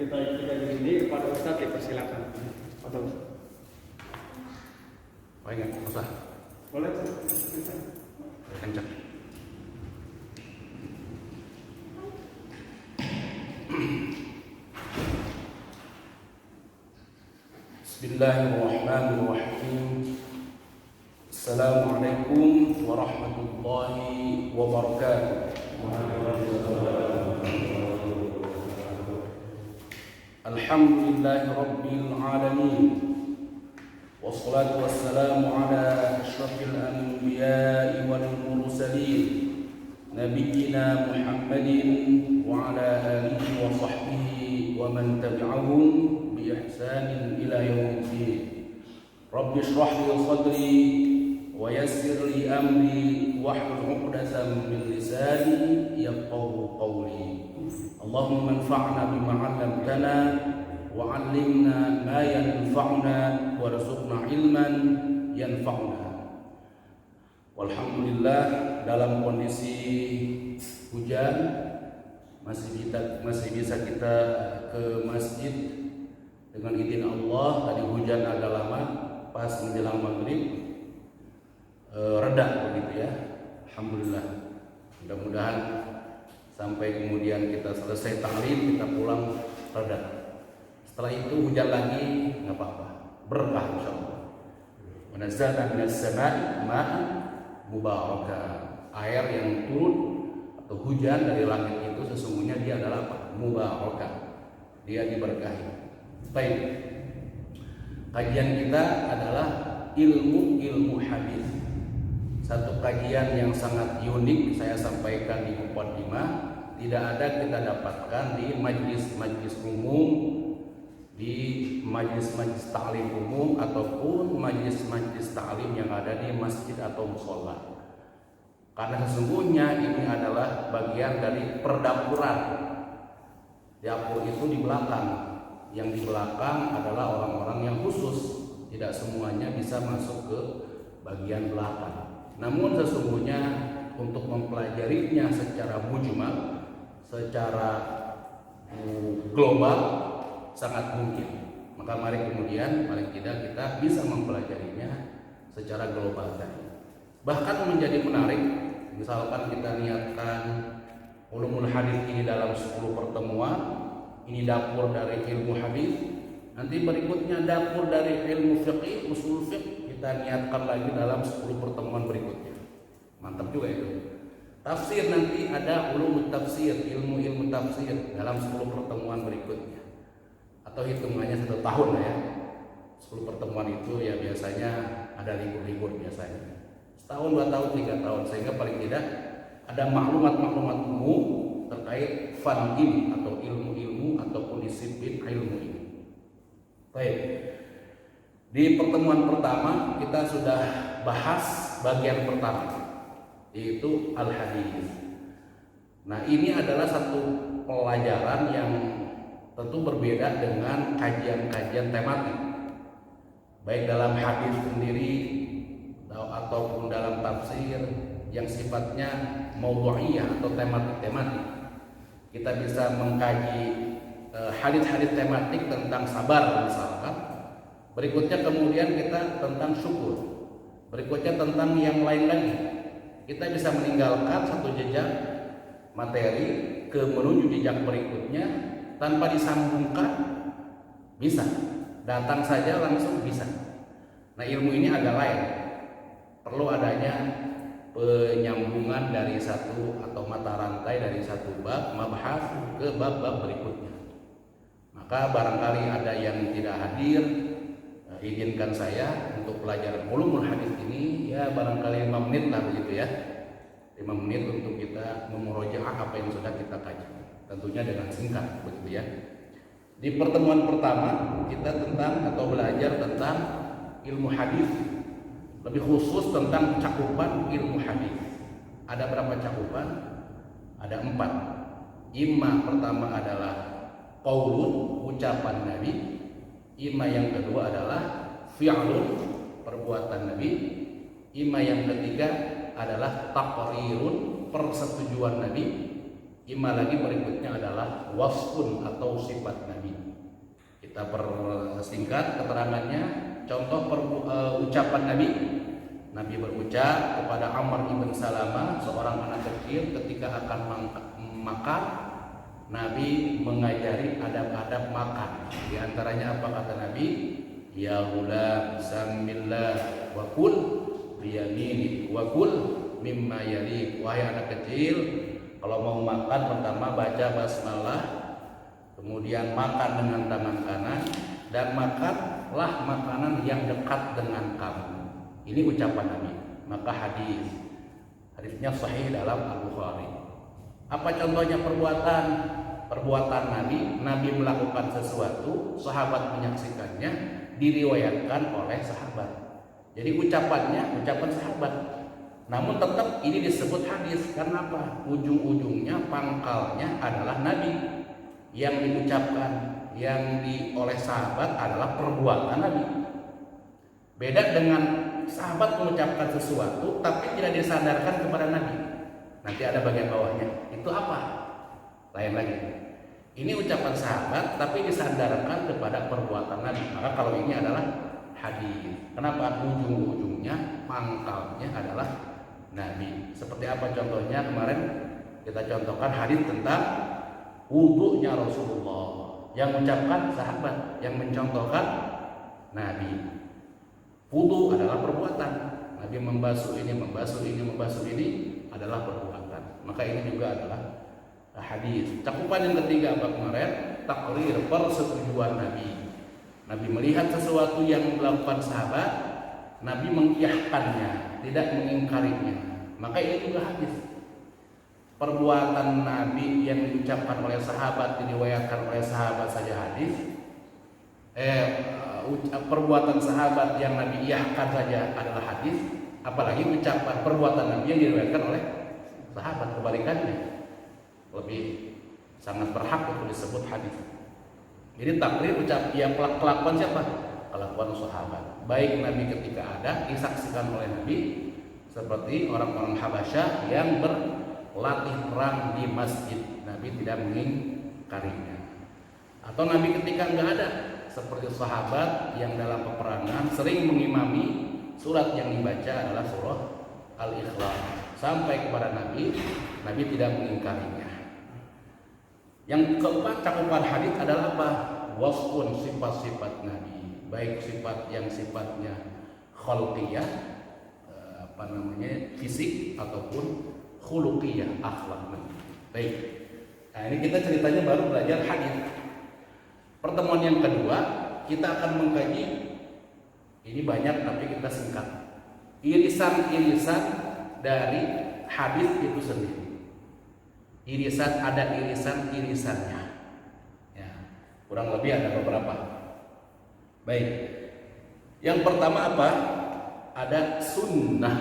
Kita di sini kepada Ustadz dipersilakan. Atau baik, nggak usah. boleh? Kencang. Bismillahirrahmanirrahim. Assalamualaikum warahmatullahi wabarakatuh. Alhamdulillahi rabbil alamin. Wassalatu wassalamu ala asyrafil anbiya'i wal mursalin nabiyyina Muhammadin wa ala alihi wa sahbihi wa man tabi'ahum bi ihsanin ila yaumiddin. Rabbi shrah li sadri wa yassir li amri wahlul 'uqdatam min lisani yafqahu qawli. Allahumma anfa'na bima 'allamtana wa 'allimna ma yanfa'una warzuqna ilman yanfa'una. Walhamdulillah, dalam kondisi hujan masih bisa kita ke masjid dengan izin Allah. Tadi hujan agak lama pas menjelang maghrib reda begitu ya. Alhamdulillah. Mudah-mudahan sampai kemudian kita selesai ta'lim, kita pulang reda. Setelah itu hujan lagi, nggak apa-apa, berkah insyaallah. Wa nazzalna minas sama'i ma'an mubarakah. Air yang turun atau hujan dari langit itu sesungguhnya dia adalah apa? Mubarakah. Dia diberkahi. Baik. Kajian kita adalah ilmu hadis. Satu kajian yang sangat unik, saya sampaikan di muqaddimah, tidak ada kita dapatkan di majlis-majlis umum, di majlis-majlis ta'lim umum ataupun majlis-majlis ta'lim yang ada di masjid atau mushola. Karena sesungguhnya ini adalah bagian dari perdapuran. Dapur itu di belakang. Yang di belakang adalah orang-orang yang khusus. Tidak semuanya bisa masuk ke bagian belakang. Namun sesungguhnya untuk mempelajarinya secara mujmal, secara global sangat mungkin. Maka mari kita bisa mempelajarinya secara global tadi. Bahkan menjadi menarik, misalkan kita niatkan ulumul hadis ini dalam 10 pertemuan, ini dapur dari ilmu hadis, nanti berikutnya dapur dari ilmu fiqih, usul fiqh, kita niatkan lagi dalam 10 pertemuan berikutnya. Mantap juga itu. Tafsir nanti ada ulumul tafsir, ilmu tafsir dalam 10 pertemuan berikutnya. Atau hitungannya 1 tahun lah ya. 10 pertemuan itu ya biasanya ada libur-libur biasanya. Setahun, 2 tahun, 3 tahun, sehingga paling tidak ada maklumat-maklumat umum terkait fan ini atau ilmu-ilmu ataupun disiplin ilmu ini. Baik. Di pertemuan pertama kita sudah bahas bagian pertama, yaitu al-hadis. Nah, ini adalah satu pelajaran yang tentu berbeda dengan kajian-kajian tematik, baik dalam hadis sendiri ataupun dalam tafsir yang sifatnya maudhu'iyah atau tematik. Kita bisa mengkaji hadis-hadis tematik tentang sabar misalkan. Berikutnya kemudian kita tentang syukur. Berikutnya tentang yang lain lagi. Kita bisa meninggalkan satu jejak materi ke menuju jejak berikutnya tanpa disambungkan, bisa. Datang saja langsung bisa. Nah, ilmu ini agak lain. Perlu adanya penyambungan dari satu atau mata rantai dari satu bab mabhas ke bab-bab berikutnya. Maka barangkali ada yang tidak hadir, izinkan saya untuk pelajaran ulumul hadis ini ya barangkali 5 menit lah begitu ya. 5 menit untuk kita memurojaah apa yang sudah kita kaji. Tentunya dengan singkat begitu ya. Di pertemuan pertama kita belajar tentang ilmu hadis, lebih khusus tentang cakupan ilmu hadis. Ada berapa cakupan? Ada 4. Imma pertama adalah qaulun, ucapan Nabi. Imma yang kedua adalah fi'lun, perbuatan Nabi. Imma yang ketiga adalah taqrirun, persetujuan Nabi. Ima lagi berikutnya adalah wasfun atau sifat Nabi. Kita persingkat keterangannya. Contoh ucapan Nabi. Nabi berucap kepada Amr ibn Salamah, seorang anak kecil, ketika akan makan. Nabi mengajari adab-adab makan. Di antaranya apa kata Nabi? Ya ghulam, samillah wa kul biyaminik wa kul mimma yalik. Wahai anak kecil, kalau mau makan pertama baca basmalah, kemudian makan dengan tangan kanan, dan makanlah makanan yang dekat dengan kamu. Ini ucapan Nabi. Maka hadisnya sahih dalam Al-Bukhari. Apa contohnya perbuatan Nabi? Nabi melakukan sesuatu, sahabat menyaksikannya, diriwayatkan oleh sahabat. Jadi ucapannya ucapan sahabat. Namun tetap ini disebut hadis. Karena apa? Ujung-ujungnya, pangkalnya adalah Nabi. Yang diucapkan oleh sahabat adalah perbuatan Nabi. Beda dengan sahabat mengucapkan sesuatu tapi tidak disandarkan kepada Nabi. Nanti ada bagian bawahnya. Itu apa? Lain lagi. Ini ucapan sahabat tapi disandarkan kepada perbuatan Nabi. Maka kalau ini adalah hadis. Kenapa? Ujung-ujungnya, pangkalnya adalah Nabi. Seperti apa contohnya? Kemarin kita contohkan hadis tentang wudunya Rasulullah. Yang mengucapkan sahabat, yang mencontohkan Nabi. Wudu adalah perbuatan. Nabi membasuh ini adalah perbuatan. Maka ini juga adalah hadis. Cakupan yang ketiga apa kemarin? Takrir, persetujuan Nabi. Nabi melihat sesuatu yang dilakukan sahabat, Nabi mengiyahkannya, tidak mengingkarinya. Maka ini juga hadis. Perbuatan Nabi yang diucapkan oleh sahabat, diriwayatkan oleh sahabat saja hadis. Perbuatan sahabat yang Nabi iyahkan saja adalah hadis. Apalagi ucapan perbuatan Nabi yang diriwayatkan oleh sahabat, kebalikannya lebih sangat berhak untuk disebut hadis. Jadi takrir kelakuan siapa? Kelakuan sahabat. Baik Nabi ketika ada disaksikan oleh Nabi, seperti orang-orang Habasyah yang berlatih perang di masjid, Nabi tidak mengingkarinya. Atau Nabi ketika enggak ada, seperti sahabat yang dalam peperangan sering mengimami, surat yang dibaca adalah surah Al-Ikhlas sampai kepada Nabi tidak mengingkarinya. Yang keempat cakupan hadis adalah apa? Wasfun, sifat-sifat Nabi, baik sifat yang sifatnya khalqiyah, fisik, ataupun khuluqiyah, akhlak Nabi. Baik. Nah, ini kita ceritanya baru belajar hadis. Pertemuan yang kedua kita akan mengkaji, ini banyak tapi kita singkat, irisan-irisan dari hadis itu sendiri. Ada irisan-irisannya. Ya, kurang lebih ada beberapa. Baik. Yang pertama apa? Ada sunnah.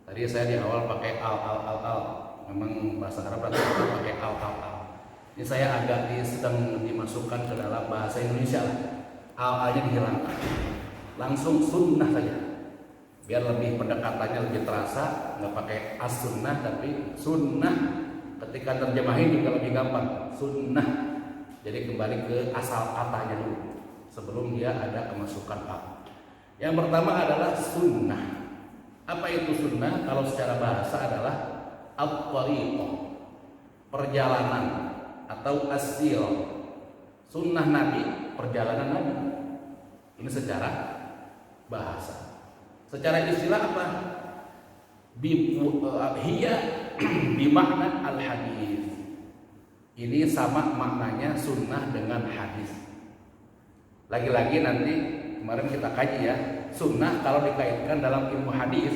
Tadi saya di awal pakai al. Memang bahasa Arab pakai al. Ini saya agak sedang dimasukkan ke dalam bahasa Indonesia lah. Al-nya dihilangkan. Langsung sunnah saja. Biar lebih pendekatannya lebih terasa, nggak pakai as-sunnah tapi sunnah. Ketika terjemahin juga lebih gampang. Sunnah. Jadi kembali ke asal katanya dulu sebelum dia ada kemasukan al. Yang pertama adalah sunnah. Apa itu sunnah? Kalau secara bahasa adalah at-thariqah, perjalanan atau asil. Sunnah Nabi, perjalanan Nabi. Ini secara bahasa. Secara istilah apa? Hiya bimakna al-hadis. Ini sama maknanya sunnah dengan hadis. Lagi-lagi nanti kemarin kita kaji ya, sunnah kalau dikaitkan dalam ilmu hadis,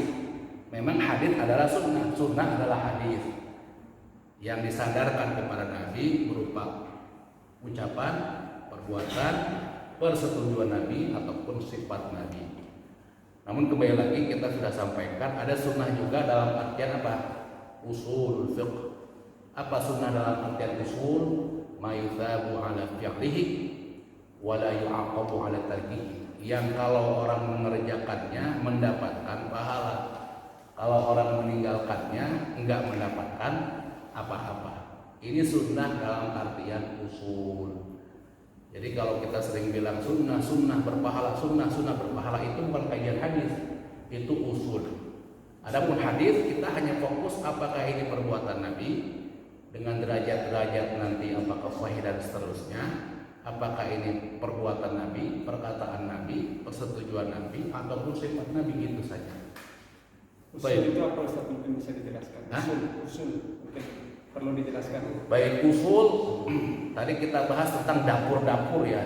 memang hadis adalah sunnah adalah hadis yang disandarkan kepada Nabi berupa ucapan, perbuatan, persetujuan Nabi ataupun sifat Nabi. Namun kembali lagi kita sudah sampaikan ada sunnah juga dalam artian apa? Usul fiqh. Apa sunnah dalam artian usul? Ma yuthabu ala fi'lihi wa la yu'aqabu ala tarkihi. Yang kalau orang mengerjakannya mendapatkan pahala, kalau orang meninggalkannya enggak mendapatkan apa-apa. Ini sunnah dalam artian usul. Jadi kalau kita sering bilang sunnah berpahala, sunnah berpahala, itu bukan kajian hadis, itu usul. Adapun hadis kita hanya fokus apakah ini perbuatan Nabi dengan derajat-derajat nanti apakah sahih dan seterusnya, apakah ini perbuatan Nabi, perkataan Nabi, persetujuan Nabi, ataupun sifat Nabi, gitu saja. Usul itu apa Ustaz, mungkin bisa dijelaskan? Usul mungkin perlu dijelaskan. Baik, usul tadi kita bahas tentang dapur-dapur ya.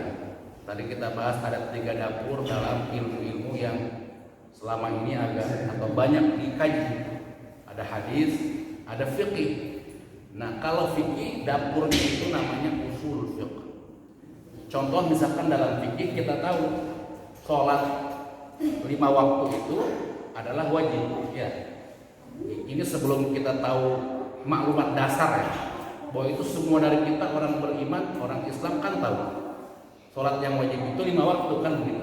Tadi kita bahas ada 3 dapur dalam ilmu-ilmu yang selama ini agak atau banyak dikaji. Ada hadis, ada fikih. Nah, kalau fikih dapurnya itu namanya usul fiqh. Contoh misalkan dalam fikih kita tahu sholat 5 waktu itu adalah wajib ya. Ini sebelum kita tahu maklumat dasar ya, bahwa itu semua dari kita orang beriman, orang Islam kan tahu sholat yang wajib itu 5 waktu kan begitu.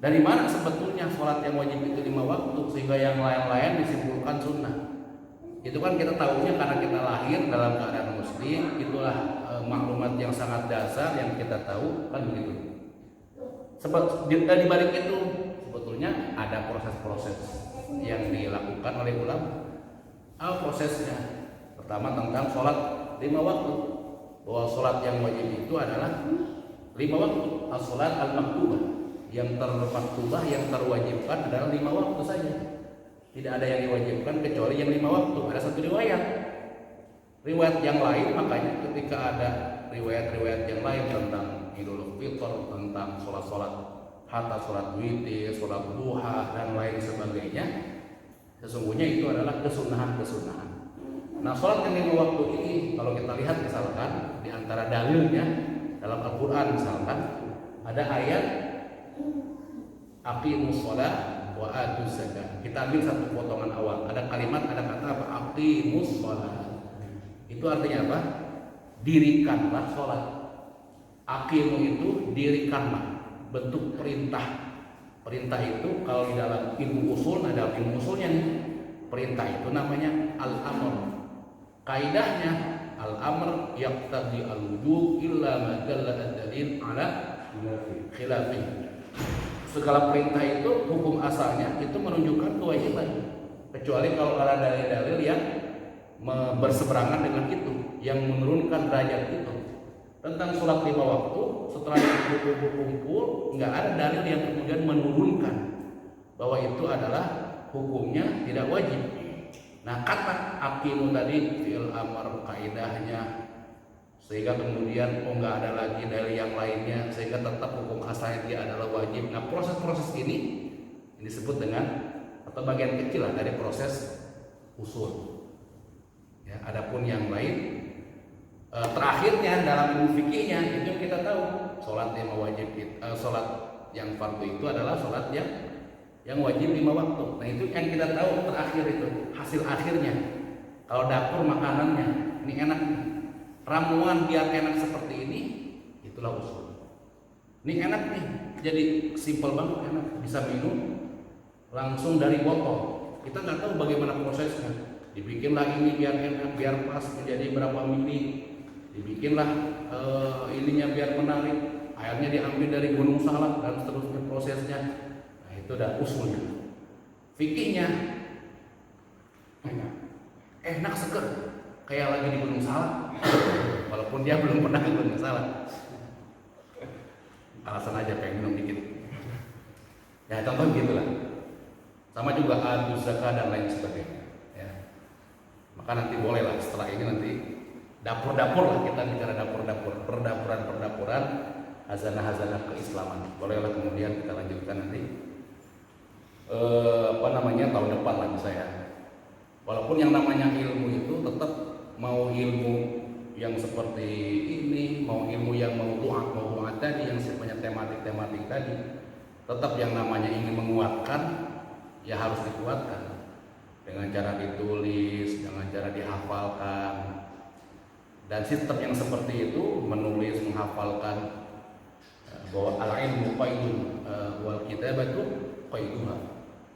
Dari mana sebetulnya sholat yang wajib itu 5 waktu sehingga yang lain-lain disimpulkan sunnah? Itu kan kita tahunya karena kita lahir dalam keadaan muslim. Itulah maklumat yang sangat dasar yang kita tahu kan begitu. Di balik itu sebetulnya ada proses-proses yang dilakukan oleh ulama. Prosesnya pertama tentang sholat 5 waktu, bahwa sholat yang wajib itu adalah 5 waktu. As-sholat al-maktubah, yang termaktubah, yang terwajibkan adalah 5 waktu saja. Tidak ada yang diwajibkan kecuali yang 5 waktu. Ada satu riwayat yang lain, makanya ketika ada riwayat-riwayat yang lain tentang Idul Fitr, tentang sholat-sholat hatta, sholat witir, sholat duha dan lain sebagainya, sesungguhnya itu adalah kesunahan-kesunahan. Nah, sholat yang 5 waktu ini kalau kita lihat misalkan di antara dalilnya dalam Al-Quran misalkan ada ayat aqimus sholat wa atuz zakat. Kita ambil satu potongan awal, ada kalimat, ada kata apa? Aqimus sholat. Itu artinya apa? Dirikanlah sholat. Aqimu itu dirikanlah, bentuk perintah. Perintah itu kalau di dalam ilmu usul, ada ilmu usulnya nih. Perintah itu namanya al-amr. Kaidahnya al-amr yaqtadi al-wujub illa ma dalla ad-dalil ala khilafih. Segala perintah itu hukum asalnya itu menunjukkan kewajiban, kecuali kalau ada dalil-dalil yang berseberangan dengan itu, yang menurunkan derajat itu. Tentang sholat 5 waktu, setelah itu kumpul, nggak ada dalil yang kemudian menurunkan bahwa itu adalah hukumnya tidak wajib. Nah, kata aqimu tadi fi'il amr kaidahnya, sehingga kemudian nggak ada lagi dalil yang lainnya, sehingga tetap hukum asalnya dia adalah wajib. Nah, proses-proses ini disebut dengan atau bagian kecil lah dari proses usul. Ya, adapun yang lain terakhirnya dalam ilmu fikihnya itu kita tahu sholat yang wajib, sholat yang fardu itu adalah sholat yang wajib 5 waktu. Nah, itu yang kita tahu terakhir itu hasil akhirnya. Kalau dapur makanannya ini enak, ramuan biar enak seperti ini, itulah usul. Ini enak nih, jadi simple banget, enak, bisa minum langsung dari botol. Kita nggak tahu bagaimana prosesnya. Dibikinlah ini biar enak, biar pas menjadi berapa mili. Dibikinlah ininya biar menarik. Airnya diambil dari gunung salak dan seterusnya prosesnya. Nah, itu udah usulnya. Fikihnya enak seger, kayak lagi di gunung salak. Walaupun dia belum pernah ke gunung salak. Alasan aja pengen minum dikit. Ya contoh gitulah. Sama juga adus zakat dan lain sebagainya. Maka nanti boleh lah setelah ini nanti dapur-dapur lah, kita bicara dapur-dapur, perdapuran hazanah-hazanah keislaman. Bolehlah kemudian kita lanjutkan nanti tahun depan lah saya. Walaupun yang namanya ilmu itu tetap mau ilmu yang seperti ini, mau ilmu yang mau tadi yang sifatnya tematik tadi, tetap yang namanya ingin menguatkan ya harus dikuatkan. Dengan cara ditulis, dengan cara dihafalkan, dan sistem yang seperti itu menulis, menghafalkan bahwa al-ilmu qaidun wal kitabatu qaiduha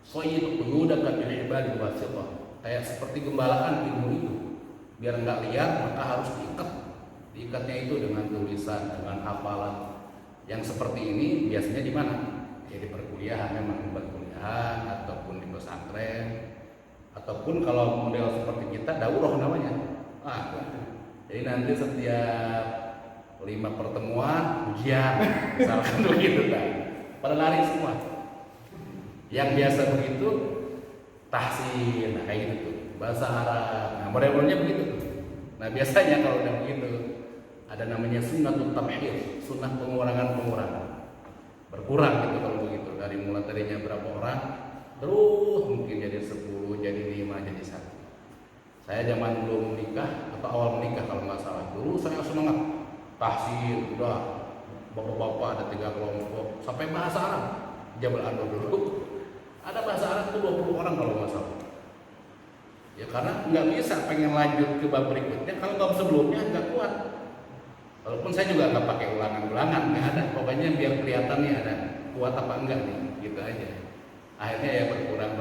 sayyidu quyudaka bil ibadi wasithah. Kayak seperti gembalaan ilmu itu. Biar nggak liar maka harus diikat. Diikatnya itu dengan tulisan, dengan hafalan. Yang seperti ini biasanya di mana? Ya di perkuliahan, memang di perkuliahan ataupun di pesantren, ataupun kalau model seperti kita daurah namanya. Jadi nanti setiap 5 pertemuan ujian, misalkan begitu kan. Pada lari semua. Yang biasa begitu tahsin, nah kayak gitu tuh. Bahasa Arab, nah model-modelnya begitu tuh. Nah biasanya kalau udah begitu ada namanya sunnatul tamhid, sunnah pengurangan. Berkurang gitu kalau begitu, dari mulai tadinya berapa orang terus mungkin jadi 10, jadi 5, jadi 1. Saya zaman belum menikah atau awal menikah kalau nggak salah, dulu saya semangat tahsin, udah bapak-bapak ada 3 kelompok sampai bahasa Arab. Jabal Anwar dulu ada bahasa Arab tuh 20 orang kalau nggak salah. Ya karena nggak bisa pengen lanjut ke bab berikutnya kalau bab sebelumnya nggak kuat. Walaupun saya juga nggak pakai ulangan-ulangan, nggak ada. Pokoknya biar kelihatan nih ada kuat apa enggak nih, gitu aja. Akhirnya ya berkurang,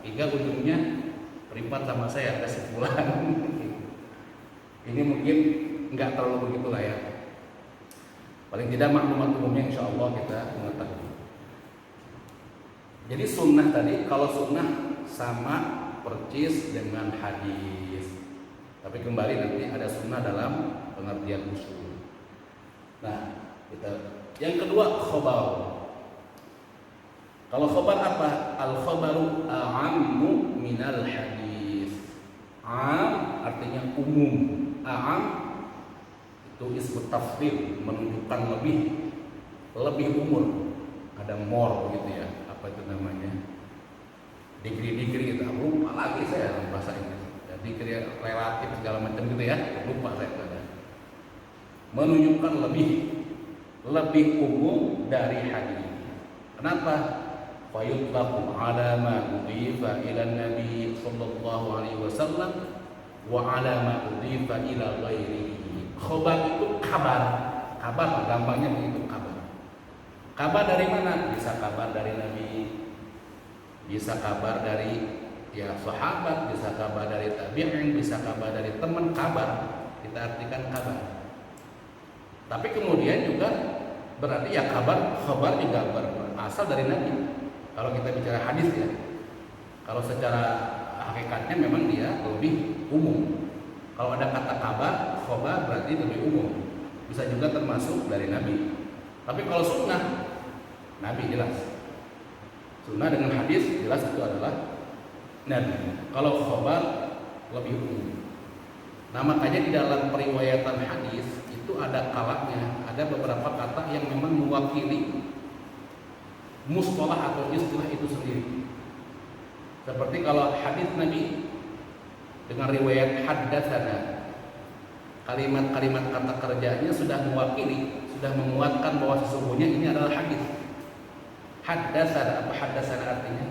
hingga ujungnya privat sama saya ada sebulan. Ini mungkin nggak terlalu begitulah ya. Paling tidak maklumat umumnya insya Allah kita mengetahui. Jadi sunnah tadi, kalau sunnah sama percis dengan hadis. Tapi kembali nanti ada sunnah dalam pengertian usul. Nah, yang kedua khobar. Kalau khobar apa? Al khobaru a'ammu minal hadis. Am artinya umum. A'am itu ismu tafdhil, menunjukkan lebih umur. Ada more begitu ya. Apa itu namanya? Degree itu. Lupa lagi saya dalam bahasa Inggris. Jadi relatif segala macam gitu ya, lupa saya tadi. Menunjukkan lebih umum dari hadis. Kenapa? Fayutlaqu ala ma udhifa ila Nabi sallallahu alaihi wasallam wa ala ma udhifa ila ghairihi. Khabar itu kabar gampangnya begitu kabar. Kabar dari mana? Bisa kabar dari Nabi, bisa kabar dari sahabat, bisa kabar dari tabi'in, bisa kabar dari teman, kabar kita artikan kabar. Tapi kemudian juga berarti ya kabar juga berasal dari Nabi. Kalau kita bicara hadis ya, kalau secara hakikatnya memang dia lebih umum. Kalau ada kata khabar berarti lebih umum. Bisa juga termasuk dari Nabi. Tapi kalau sunnah, Nabi jelas. Sunnah dengan hadis jelas itu adalah Nabi. Kalau khabar lebih umum. Nah makanya di dalam periwayatan hadis itu ada kalanya, ada beberapa kata yang memang mewakili mustalah atau istilah itu sendiri. Seperti kalau hadis Nabi dengan riwayat haddatsana, kalimat-kalimat kata kerjanya sudah mewakili, sudah menguatkan bahwa sesungguhnya ini adalah hadis. Haddatsana, apa haddatsana artinya?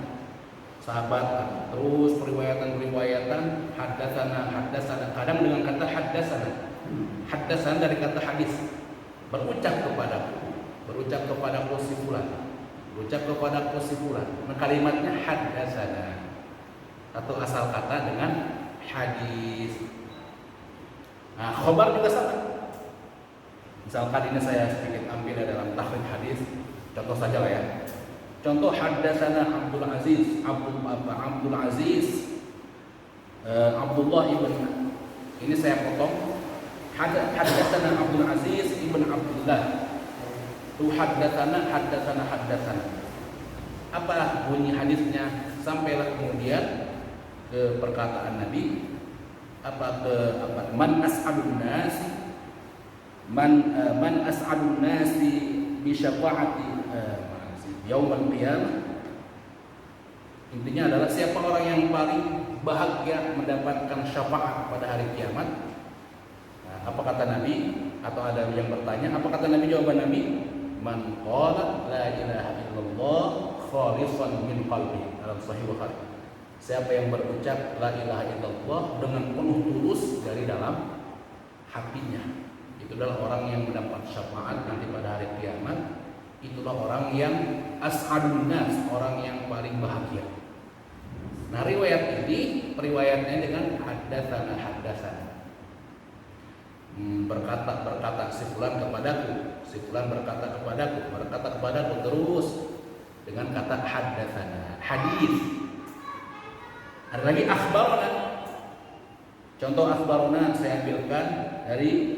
Sahabat, terus periwayatan haddatsana, kadang dengan kata haddatsana dari kata hadis, berucap kepada si fulan, nah, kalimatnya haddatsana atau asal kata dengan hadis. Nah khobar juga sama. Misalkan ini saya sedikit ambil dalam takhrij hadis, contoh saja lah ya. Contoh haddatsana Abdul Aziz Abdullah ibn, ini saya potong. Haddatsana Abdul Aziz ibn Abdullah. Tu haddatsana. Apa bunyi hadisnya? Sampailah kemudian ke perkataan Nabi, man as'adun nasi bi syafaati yaumil qiyamah. Intinya adalah siapa orang yang paling bahagia mendapatkan syafaat pada hari kiamat. Nah, apa kata Nabi? Atau ada yang bertanya, apa kata Nabi? Jawaban Nabi, man qala la ilaha illallah khalisan min qalbi, dalam Sahih Bukhari. Siapa yang berucap la ilaha illallah dengan penuh tulus dari dalam hatinya, itu adalah orang yang mendapat syafaat nanti pada hari kiamat. Itulah orang yang as'adun nas, orang yang paling bahagia. Nah, riwayat ini riwayatnya dengan haddatsana. Berkata si fulan berkata kepadaku terus dengan kata haddatsana. Hadis. Ada lagi akhbarana. Contoh akhbarana saya ambilkan dari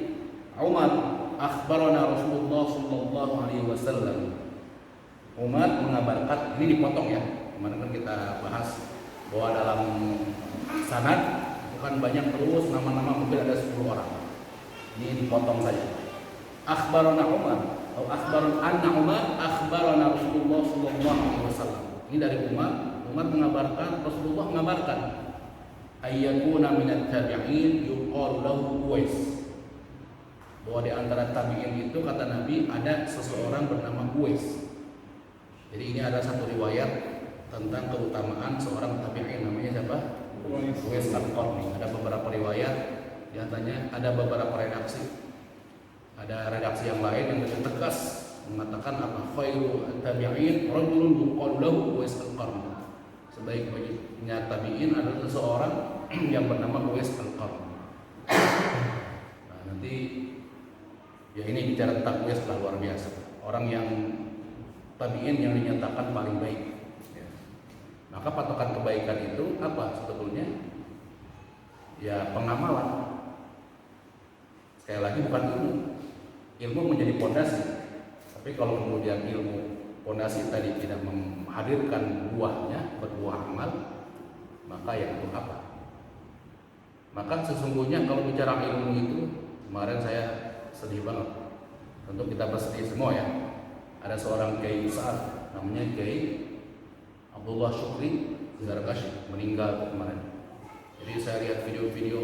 Umar. Akhbarana Rasulullah sallallahu alaihi wasallam. Umar mengabarkan, ini dipotong ya. Kemarin kan kita bahas bahwa dalam sanad bukan banyak terus nama-nama, mungkin ada 10 orang. Ini dipotong saja. Akhbarana Umar atau akhbarana Umar akhbarana Rasulullah sallallahu alaihi wasallam. Ini dari Umar. Umar mengabarkan, Rasulullah mengabarkan ayyakuna minat tabi'in yuqalu lahu Uwais. Bahwa di antara tabi'in itu kata Nabi ada seseorang bernama Uwais. Jadi ini ada satu riwayat tentang keutamaan seorang tabi'in, namanya siapa? Uwais al-Qarni. Ada beberapa riwayat, di antaranya ada beberapa redaksi. Ada redaksi yang lain yang lebih tegas mengatakan apa? Khairu tabi'in rajulun yuqalu lahu Uwais al-Qarni. Sebaik-baiknya tabi'in adalah seseorang yang bernama Uwais al-Qarni. Nah, nanti ya ini bicara tentang Uwais lah, luar biasa. Orang yang tabi'in yang dinyatakan paling baik. Ya. Maka patokan kebaikan itu apa sebetulnya? Ya pengamalan. Sekali lagi bukan ilmu. Ilmu menjadi pondasi. Tapi kalau kemudian ilmu pondasi tadi tidak menghadirkan buahnya, berbuah amal, maka ya untuk apa? Maka sesungguhnya kalau bicara ilmu itu, kemarin saya sedih banget. Tentu kita bersedih semua ya. Ada seorang kiai besar namanya Kiai Abdullah Syukri Zarkashi, meninggal kemarin. Jadi saya lihat video-video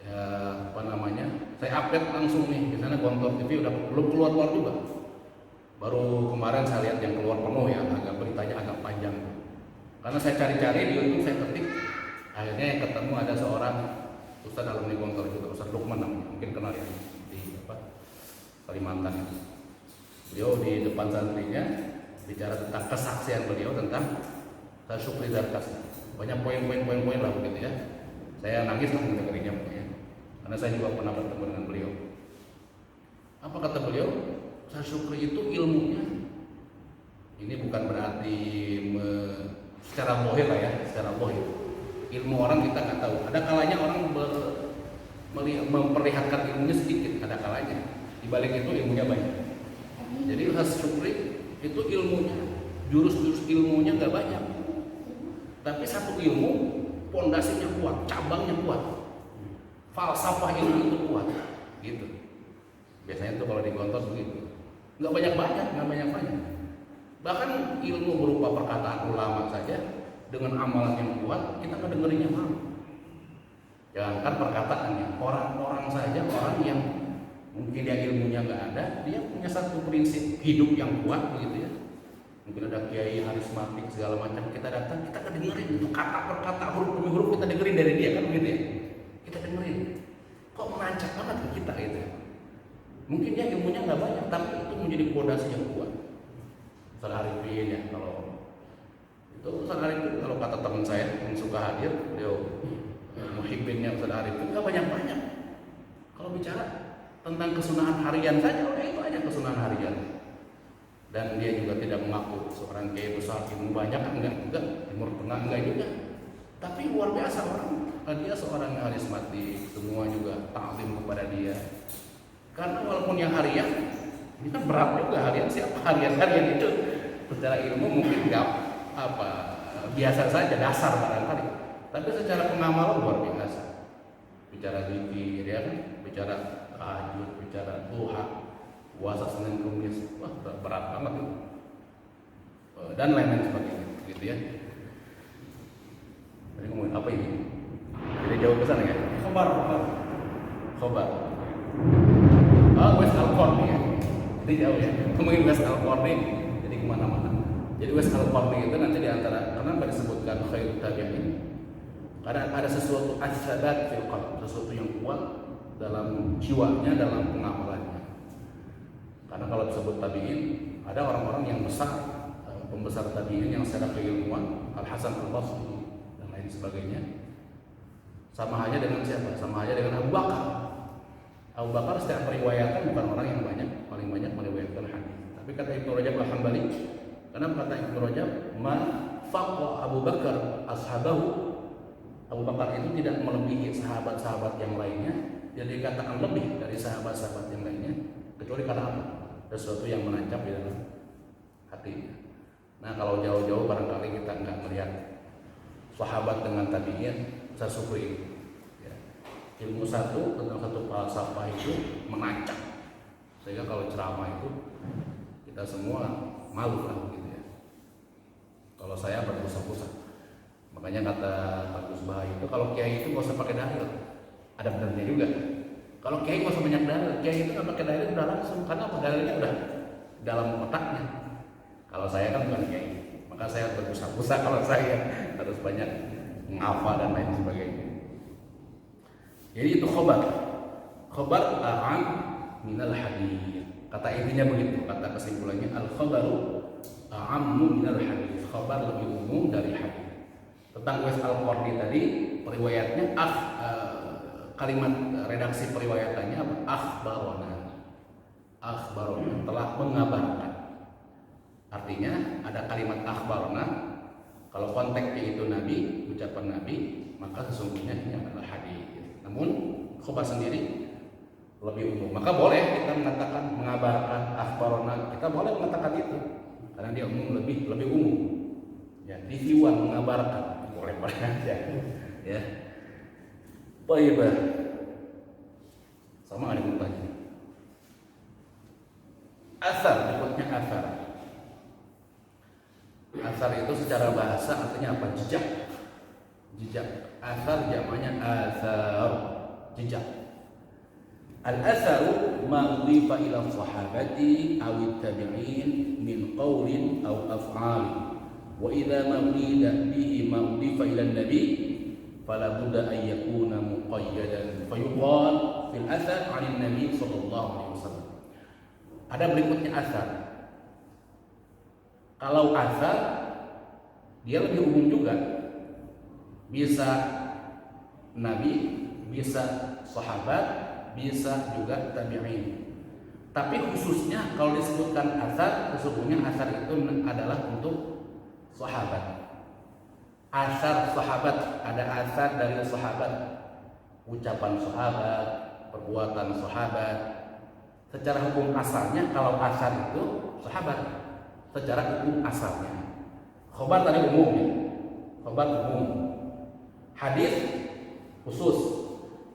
ya apa namanya, saya update langsung nih di sana. Gontor TV udah belum keluar juga. Baru kemarin saya lihat yang keluar penuh ya, agak beritanya agak panjang. Karena saya cari-cari di YouTube, saya ketik, akhirnya yang ketemu ada seorang Ustaz alumni Gontor juga, Ustaz Lukman namanya, mungkin kenal ya, di Kalimantan itu. Beliau di depan santrinya bicara tentang kesaksian beliau tentang Syukri Zarkashi. Banyak poin-poin lah begitu ya. Saya nangis lah mendengarinya pokoknya. Karena saya juga pernah bertemu dengan beliau. Apa kata beliau? Syukri itu ilmunya. Ini bukan berarti secara bohir lah ya, secara bohir. Ilmu orang kita nggak tahu. Ada kalanya orang memperlihatkan ilmunya sedikit, ada kalanya. Di balik itu ilmunya banyak. Jadi Syukri itu ilmunya, jurus-jurus ilmunya nggak banyak. Tapi satu ilmu, pondasinya kuat, cabangnya kuat. Falsafah ilmu itu kuat, gitu. Biasanya tuh kalau di Gontor begitu. Nggak banyak-banyak. Bahkan ilmu berupa perkataan ulama saja dengan amalan yang kuat, kita ngedengerinnya malu. Jangankan perkataannya, orang-orang saja, orang yang mungkin dia ilmunya nggak ada, dia punya satu prinsip hidup yang kuat begitu ya. Mungkin ada kiai harismatik segala macam, kita datang, kita kedengerin itu kata per kata, huruf demi huruf kita dengerin dari dia kan begitu ya. Kita dengerin, kok menancap banget ke kita gitu ya. Mungkin dia ilmunya nggak banyak, tapi itu menjadi pondasi yang kuat. Ustaz Arifin ya, kalau itu Ustaz Arifin, kalau kata teman saya yang suka hadir, beliau muhibbinnya Ustaz Arifin nggak banyak-banyak. Kalau bicara tentang kesunahan harian saja, itu aja kesunahan harian. Dan dia juga tidak mengaku seorang kiai besar ilmu banyak, enggak, Timur Tengah enggak juga. Tapi luar biasa orang, dia seorang yang harismatik, semua juga taklim kepada dia. Karena walaupun yang harian, ini kan berat juga harian, siapa harian itu secara ilmu mungkin enggak biasa saja, dasar barangkali. Tapi secara pengamalan luar biasa. Bicara zikir ya kan, bicara tahajud, bicara duha, puasa Senin Kamis, wah berat banget itu. Dan lain-lain sebagainya, gitu ya. Tadi ngomongin apa ini? Jadi jauh ke sana ya? Khobar. Uwais al-Qarni ya. Jadi jauh ya. Ngomongin Uwais al-Qarni, jadi kemana-mana. Jadi Uwais al-Qarni itu nanti diantara, kenapa disebutkan khairut tabi'in? Karena ada sesuatu as-sabat fil qalb, sesuatu yang kuat dalam jiwanya, dalam pengamalannya. Karena kalau disebut tabi'in, ada orang-orang yang besar pembesar tabi'in yang secara keilmuan, Al Hasan Al Basri dan lain sebagainya. Sama halnya dengan siapa? Sama halnya dengan Abu Bakar. Abu Bakar secara periwayatan bukan orang yang paling banyak meriwayatkan hadis. Tapi kata Ibnu Rajab Al-Hambali, kenapa kata Ibnu Rajab, "Ma faqwa Abu Bakar ashabahu." Abu Bakar itu tidak melebihi sahabat-sahabat yang lainnya, jadi dikatakan lebih dari sahabat-sahabat yang lainnya, kecuali karena apa? Sesuatu yang menancap di dalam hatinya. Nah, kalau jauh-jauh barangkali kita nggak melihat sahabat dengan tabi'in, saya syukuri. Ya. Ilmu satu tentang satu falsafah itu menancap, sehingga kalau ceramah itu kita semua malu lah gitu ya. Kalau saya berpusat-pusat, makanya kata Pak Gus Bah itu kalau kiai itu nggak usah pakai dalil, ada benarnya juga. Kalau kiai nggak usah banyak dalil, kiai itu nggak pakai dalil udah langsung, karena apa? Dalilnya udah dalam otaknya. Kalau saya kan bukan kiai, maka saya berpusat-pusat kalau saya harus banyak menghafal dan lain sebagainya. Jadi itu khobar a'am minal hadis. Kata intinya begitu, kata kesimpulannya al-khabaru a'ammu minal hadis. Khabar lebih umum dari hadis. Tentang Uwais Al-Qarni tadi, periwayatnya kalimat redaksi periwayatannya apa? Akhbarona telah mengabarkan. Artinya ada kalimat akhbarona. Kalau konteksnya itu Nabi, ucapan Nabi, maka sesungguhnya ini adalah hadis. Namun khobar sendiri lebih umum. Maka boleh kita mengatakan mengabarkan akhbarona, kita boleh mengatakan itu karena dia umum, lebih umum. Ya, TV1 mengabarkan boleh aja. Ya. Baik. Sama ada mutanya. Asar, berikutnya asar. Asar itu secara bahasa artinya apa? Jejak. Asar jamaknya asar, jejak. Al-asaru ma udhifa ila sahabati aw tabi'in min qawlin aw af'al. Wa idza mawlida bihi ma udhifa ila nabi fala budda an yakuna muqayyadan. Fayuqal fil asar 'an nabi sallallahu alaihi wasallam. Ada berikutnya asar. Kalau asar dia lebih umum juga. Bisa nabi, bisa sahabat, bisa juga tabi'in. Tapi khususnya kalau disebutkan asar, sesungguhnya asar itu adalah untuk sahabat. Asar sahabat, ada asar dari sahabat, ucapan sahabat, perbuatan sahabat. Secara hukum asalnya kalau asar itu sahabat, secara hukum asalnya. Khobar tadi umumnya, khobar umum. Hadis khusus,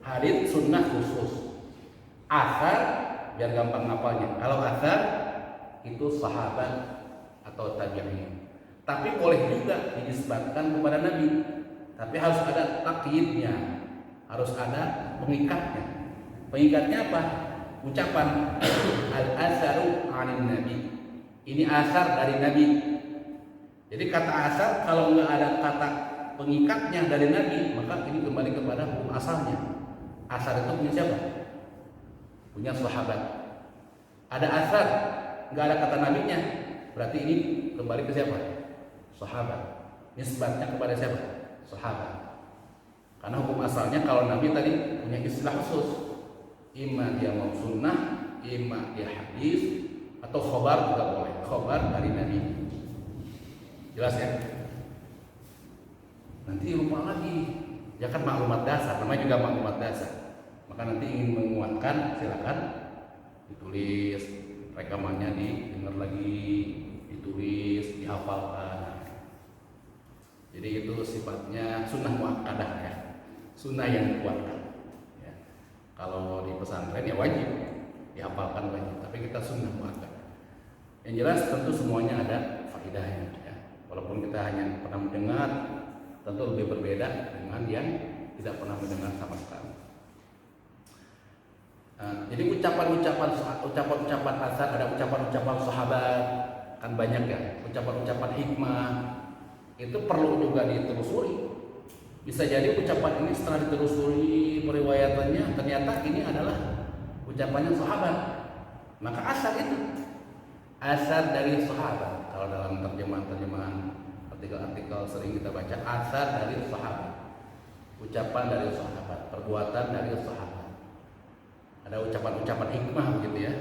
hadis sunnah khusus. Asar biar gampang ngapalnya. Kalau asar itu sahabat atau tabi'in. Tapi boleh juga dinisbatkan kepada Nabi. Tapi harus ada takyidnya, harus ada pengikatnya. Pengikatnya apa? Ucapan al-asaru 'anin nabi. Ini asar dari Nabi. Jadi kata asar kalau nggak ada kata pengikatnya dari Nabi, maka ini kembali kepada hukum asalnya. Asar itu punya siapa? Punya sahabat. Ada asar, nggak ada kata nabinya, berarti ini kembali ke siapa? Sahabat. Nisbatnya kepada siapa? Sahabat. Karena hukum asalnya kalau Nabi tadi punya istilah khusus, imma dia mau sunnah, imma dia hadis, atau khobar juga boleh. Khobar dari Nabi. Jelas ya? Nanti lupa lagi. Ya kan maklumat dasar, namanya juga maklumat dasar. Maka nanti ingin menguatkan, silakan ditulis, rekamannya didengar lagi, ditulis, dihafalkan. Jadi itu sifatnya sunnah muakkadah ya, sunnah yang dikuatkan. Ya. Kalau di pesantren ya wajib dihafalkan wajib, tapi kita sunnah muakkadah. Yang jelas tentu semuanya ada faedahnya. Ya. Walaupun kita hanya pernah mendengar, tentu lebih berbeda dengan yang tidak pernah mendengar sama sekali. Jadi ucapan-ucapan asar, ada ucapan-ucapan sahabat, kan banyak ya, ucapan-ucapan hikmah itu perlu juga ditelusuri. Bisa jadi ucapan ini setelah ditelusuri periwayatannya ternyata ini adalah ucapannya sahabat, maka asar itu asar dari sahabat. kalau dalam terjemahan artikel-artikel sering kita baca asar dari sahabat, ucapan dari sahabat, perbuatan dari sahabat. Ada ucapan-ucapan hikmah begitu ya.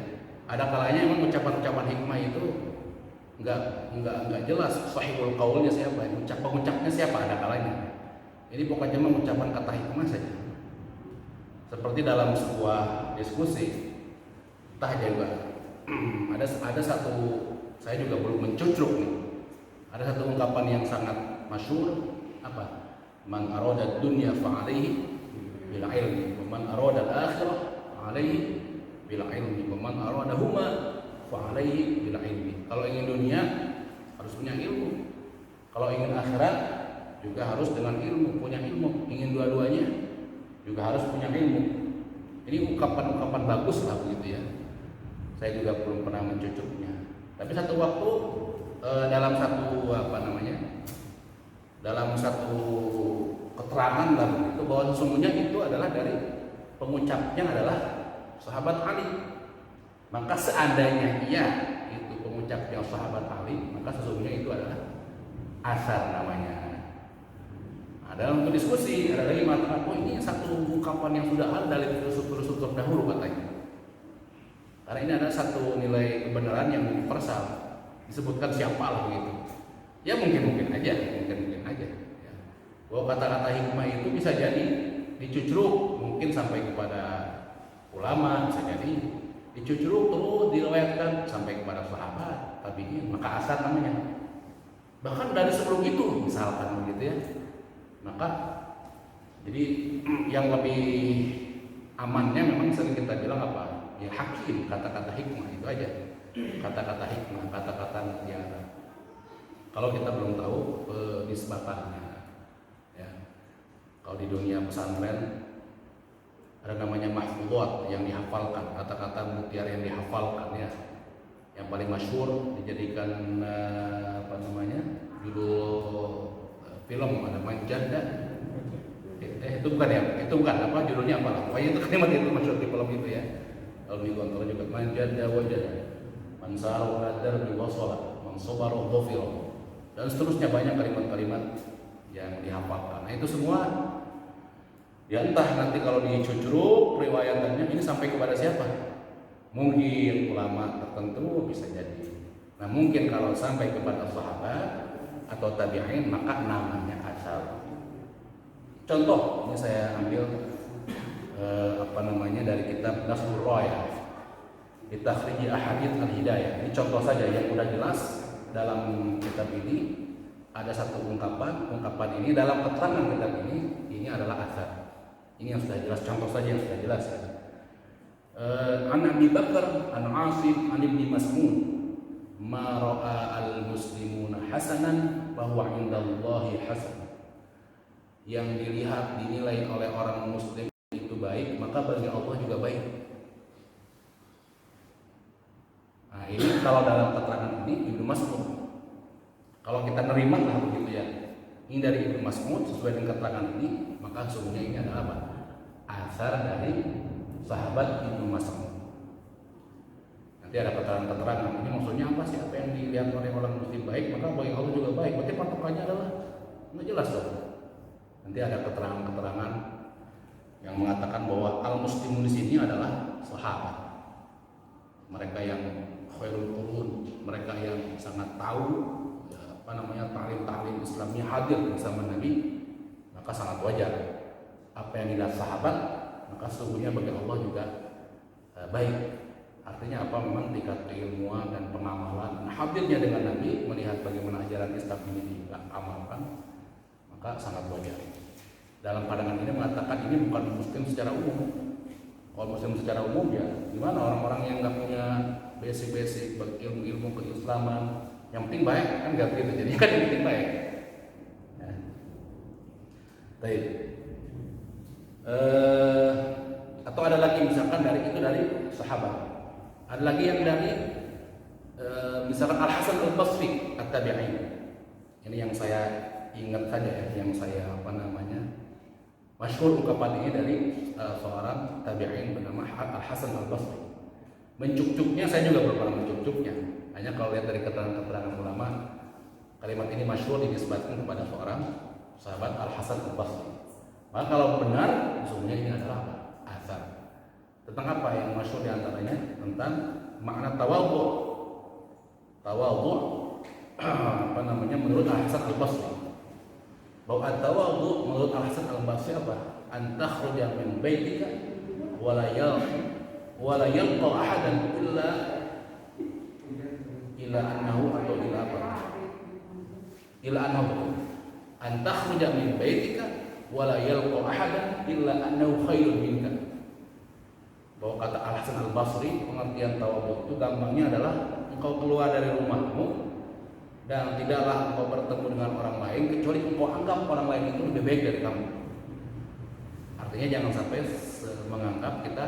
Ada kalanya memang ucapan-ucapan hikmah itu enggak jelas sahihul qaulnya siapa, pengucapnya siapa ada kalanya. Ini pokoknya mengucapkan kata hikmah saja. Seperti dalam sebuah diskusi, entah juga ada satu, saya juga belum mencucuk nih. Ada satu ungkapan yang sangat masyhur, apa? Man arada dunya fa'alaihi bil ilmi, wa man arada al-akhirah fa'alaihi bil ilmi, wa man arada huma fa'alaihi bil ilmi. Kalau ingin dunia harus punya ilmu. Kalau ingin akhirat juga harus dengan ilmu, punya ilmu. Ingin dua-duanya juga harus punya ilmu. Ini ungkapan-ungkapan bagus lah begitu ya. Saya juga belum pernah mencucuknya. Tapi satu waktu dalam satu dalam satu keterangan lah begitu bahwa sesungguhnya itu adalah dari pengucapnya adalah sahabat Ali. Maka seandainya ia itu pengucapnya sahabat Ali, maka sesungguhnya itu adalah asar namanya. Dalam diskusi ada lagi mengatakan, oh ini satu ungkapan yang sudah ada dari filsuf-filsuf terdahulu katanya. Karena ini ada satu nilai kebenaran yang universal, disebutkan siapa lah begitu. Ya mungkin aja. Ya. Bahwa kata-kata hikmah itu bisa jadi dicucruk mungkin sampai kepada ulama, bisa jadi dicucruk terus diriwayatkan sampai kepada sahabat, tabi'in, maka asar namanya. Bahkan dari sebelum itu misalkan begitu ya. Maka jadi yang lebih amannya memang sering kita bilang apa? Ya hakim, kata-kata hikmah itu aja. Kata-kata hikmah, kata-kata mutiara. Kalau kita belum tahu penisbatannya, ya. Kalau di dunia pesantren ada namanya mahfudhat yang dihafalkan, kata-kata mutiara yang dihafalkan ya. Yang paling masyhur dijadikan judul film ada Manjanda. Itu bukan apa judulnya apa? Pokoknya itu kalimat itu masyhur di film itu ya. Kalau dikontrol juga Manjanda wajada, Mansar hadar biwasala, Mansobaro dhafira. Dan seterusnya banyak kalimat-kalimat yang dihafalkan. Nah itu semua ya entah nanti kalau dicucruk riwayatannya ini sampai kepada siapa? Mungkin ulama tertentu bisa jadi. Nah mungkin kalau sampai kepada sahabat atau tabi'in maka namanya asar. Contoh ini saya ambil dari kitab Nasrul Raya di takhrij ahadits al-hidayah. Ini contoh saja yang sudah jelas dalam kitab ini. Ada satu ungkapan ini dalam keterangan kitab ini adalah asar. Ini yang sudah jelas, contoh saja yang sudah jelas. An Abi Bakar an Asim an Ibnu Mas'ud ma ra'a al-muslimuna hasanan bahwa indallahi hasan. Yang dilihat dinilai oleh orang muslim itu baik, maka bagi Allah juga baik. Nah, ini kalau dalam keterangan ini Ibnu Mas'ud. Kalau kita nerima lah begitu ya. Ini dari Ibnu Mas'ud sesuai dengan keterangan ini, maka sesungguhnya ini adalah apa? Asar dari sahabat Ibnu Mas'ud. Nanti ada keterangan-keterangan. Ini maksudnya apa sih? Apa yang dilihat oleh orang muslim baik, maka bagi Allah juga baik. Berarti patokannya adalah nggak jelas dong. Nanti ada keterangan-keterangan yang mengatakan bahwa al-muslimun di sini adalah sahabat. Mereka yang khairul qurun, mereka yang sangat tahu ta'lim Islamnya hadir bersama Nabi, maka sangat wajar apa yang dilihat sahabat, maka sesungguhnya bagi Allah juga baik. Artinya apa? Memang tingkat keilmuan dan pengamalan hadirnya dengan Nabi, melihat bagaimana ajaran Islam ini diamalkan, maka sangat wajar. Dalam pandangan ini mengatakan ini bukan muslim secara umum. Kalau muslim secara umum ya gimana orang-orang yang nggak punya basic ilmu keislaman, yang penting baik kan nggak begitu. Jadi kan yang penting baik. Ya. Baik. Atau ada lagi misalkan dari sahabat. Ada lagi yang dari misalkan Al Hasan Al Basri at-tabi'in. Ini yang saya ingat saja ya, yang saya masyhur ungkapan ini dari seorang tabi'in bernama Al Hasan Al Basri. Mencukcuknya saya juga belum pernah mencukcuknya. Hanya kalau lihat dari keterangan-keterangan ulama, kalimat ini masyhur dinisbatkan kepada seorang sahabat Al-Hasan Al-Basri. Maka kalau benar, sesungguhnya ini adalah apa? Asar. Tentang apa yang masyhur diantaranya? Tentang makna tawadhu. Tawadhu menurut Al-Hasan Al-Basri. Bahwa tawadhu menurut Al-Hasan Al-Basri apa? An takhruja min baitika wa la yalqa ahadan illa annahu atau illa apa? Illa annahu an takhruja min baitika wa la yalqa ahadan illa annahu khairun minka. Bahwa kata Al-Hasan Al-Basri, pengertian tawadhu itu gampangnya adalah engkau keluar dari rumahmu dan tidaklah engkau bertemu dengan orang lain kecuali engkau anggap orang lain itu lebih baik dari kamu. Artinya jangan sampai menganggap kita